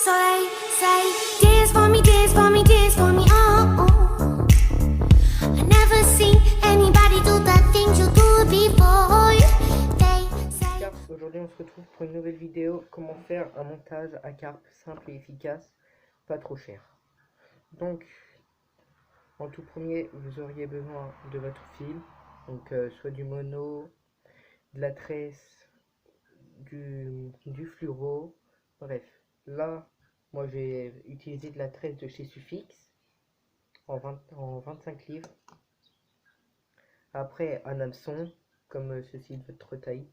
So they say, dance for me, dance for me, dance for me, oh, oh. I never seen anybody do the things you do before. They say. Aujourd'hui on se retrouve pour une nouvelle vidéo, comment faire un montage à carpe simple et efficace, pas trop cher. Donc en tout premier vous auriez besoin de votre fil, donc soit du mono, de la tresse, du fluoro, bref. Là moi j'ai utilisé de la tresse de chez Suffix en 25 livres. Après un hameçon comme ceci de votre taille.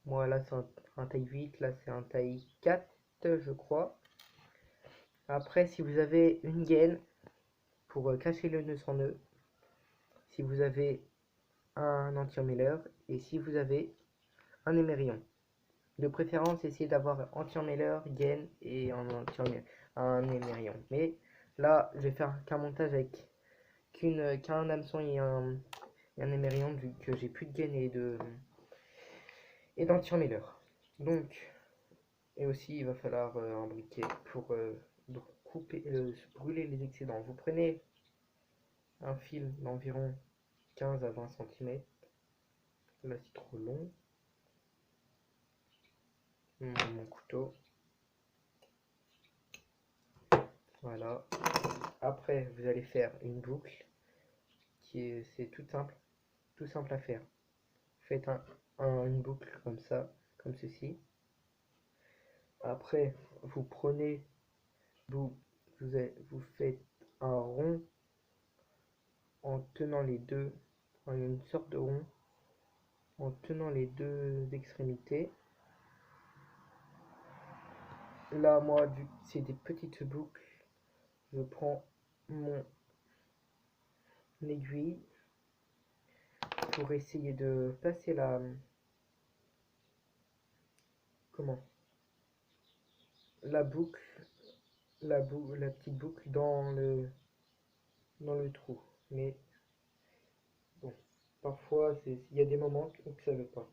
Moi là c'est un taille 8, là c'est un taille 4 je crois. Après si vous avez une gaine pour cacher le nœud sans nœud, si vous avez un anti-emmêleur et si vous avez un émerillon. De préférence essayez d'avoir anti-emmêleur, gaine et un émerillon. Mais là je vais faire qu'un montage avec qu'un hameçon et un émerillon vu que j'ai plus de gaine et d'anti-emmêleur. Donc et aussi il va falloir un briquet pour brûler les excédents. Vous prenez un fil d'environ 15 à 20 cm. Là c'est trop long. Mon couteau. Voilà. Après vous allez faire une boucle c'est tout simple à faire. Faites une boucle comme ça, comme ceci. Après vous prenez vous faites un rond en tenant les deux, une sorte de rond en tenant les deux extrémités. Là moi vu que c'est des petites boucles, je prends mon aiguille pour essayer de passer la boucle, la petite boucle dans le trou. Mais bon, parfois il y a des moments où ça veut pas.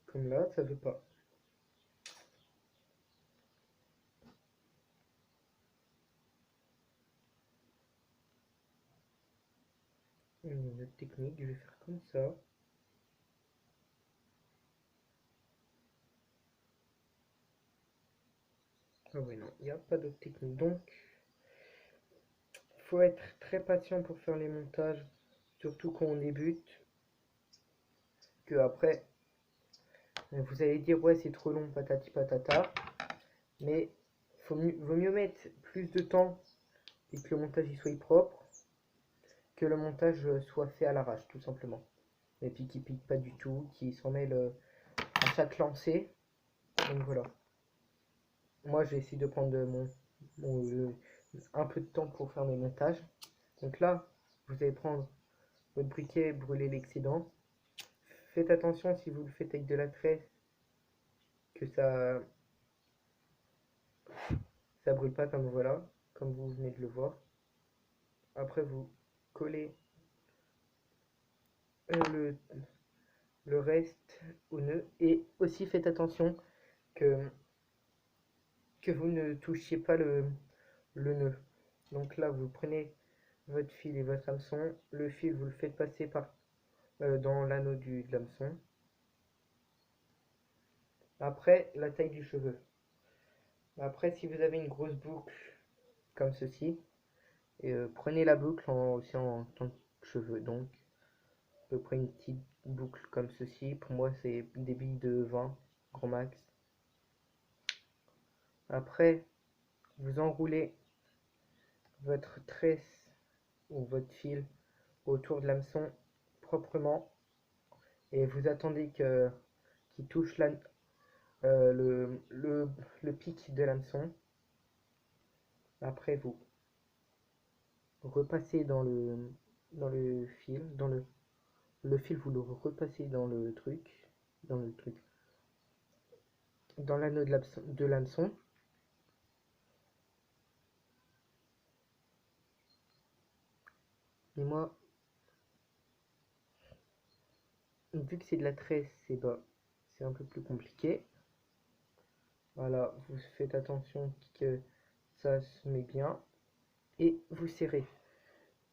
Comme là, ça veut pas. Une autre technique, je vais faire comme ça. Ah oui, non, il n'y a pas d'autre technique. Donc, faut être très patient pour faire les montages, surtout quand on débute. Que après, vous allez dire ouais c'est trop long, patati patata. Mais vaut mieux mettre plus de temps et que le montage y soit propre que le montage soit fait à l'arrache, tout simplement. Et puis qui pique pas du tout, qui s'en mêle à chaque lancée. Donc voilà. Moi j'ai essayé de prendre un peu de temps pour faire mes montages. Donc là, vous allez prendre votre briquet, brûler l'excédent. Faites attention si vous le faites avec de la tresse, que ça brûle pas comme voilà, comme vous venez de le voir. Après vous collez le reste au nœud et aussi faites attention que vous ne touchiez pas le nœud. Donc là vous prenez votre fil et votre hameçon, le fil vous le faites passer dans l'anneau de l'hameçon. Après la taille du cheveu. Après si vous avez une grosse boucle comme ceci, prenez la boucle aussi en tant que cheveux. Donc à peu près une petite boucle comme ceci. Pour moi c'est des billes de 20 grand max. Après vous enroulez votre tresse ou votre fil autour de l'hameçon proprement et vous attendez qu'il touche le pic de l'hameçon. Après vous repassez dans le fil, le fil vous le repassez dans l'anneau de l'hameçon. Et moi vu que c'est de la tresse, c'est un peu plus compliqué. Voilà, vous faites attention que ça se met bien et vous serrez.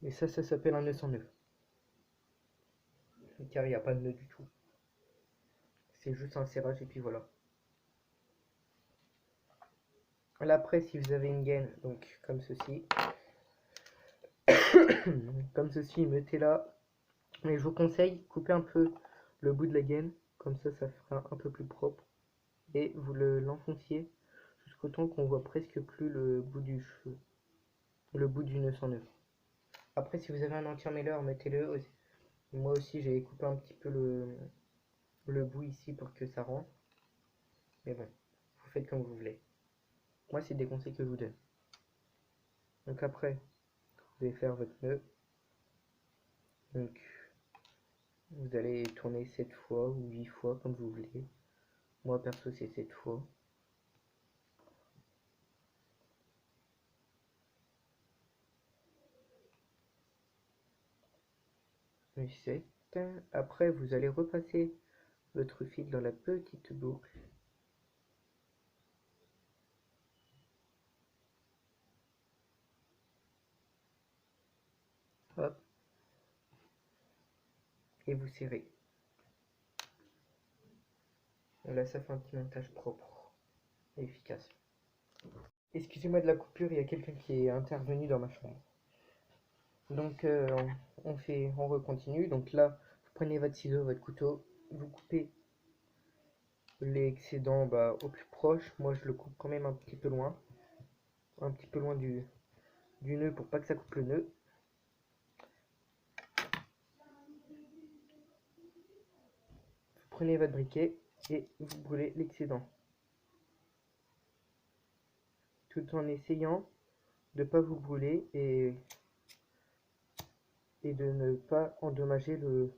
Et ça s'appelle un nœud sans nœud. Car il n'y a pas de nœud du tout. C'est juste un serrage et puis voilà. Là après, si vous avez une gaine, donc comme ceci, comme ceci, mettez-la. Mais je vous conseille, coupez un peu le bout de la gaine, comme ça fera un peu plus propre. Et vous l'enfonciez jusqu'au temps qu'on voit presque plus le bout du cheveu, le bout du nœud sans nœud. Après, si vous avez un anti-emmêleur, mettez-le. Moi aussi, j'ai coupé un petit peu le bout ici pour que ça rentre. Mais bon, vous faites comme vous voulez. Moi, c'est des conseils que je vous donne. Donc après, vous allez faire votre nœud. Donc, vous allez tourner 7 fois ou 8 fois comme vous voulez. Moi, perso, c'est 7 fois. Et 7. Après, vous allez repasser votre fil dans la petite boucle. Hop. Et vous serrez. Et là, ça fait un petit montage propre et efficace. Excusez-moi de la coupure, il y a quelqu'un qui est intervenu dans ma chambre. Donc, on recontinue. Donc là, vous prenez votre ciseau, votre couteau, vous coupez l'excédent au plus proche. Moi, je le coupe quand même un petit peu loin du nœud pour pas que ça coupe le nœud. Vous prenez votre briquet et vous brûlez l'excédent, tout en essayant de ne pas vous brûler et de ne pas endommager le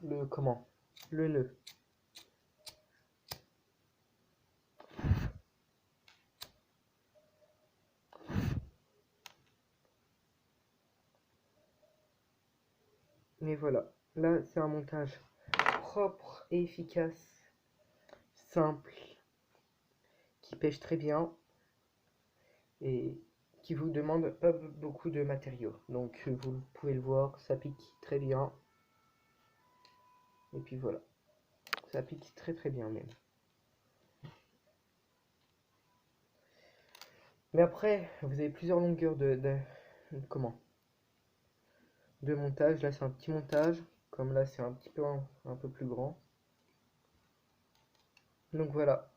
nœud. Mais voilà, là c'est un montage propre et efficace, simple, qui pêche très bien et qui vous demande pas beaucoup de matériaux. Donc vous pouvez le voir, ça pique très bien. Et puis voilà, ça pique très très bien même. Mais après, vous avez plusieurs longueurs de montage. Là c'est un petit montage, comme là c'est un petit peu un peu plus grand. Donc voilà,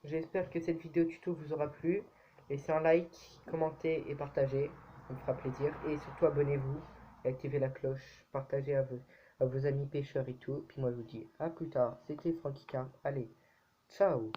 j'espère que cette vidéo tuto vous aura plu. Laissez un like, commentez et partagez, ça me fera plaisir. Et surtout abonnez-vous et activez la cloche, partagez à vos amis pêcheurs et tout. Puis moi je vous dis à plus tard, c'était Franky Carp, allez, ciao.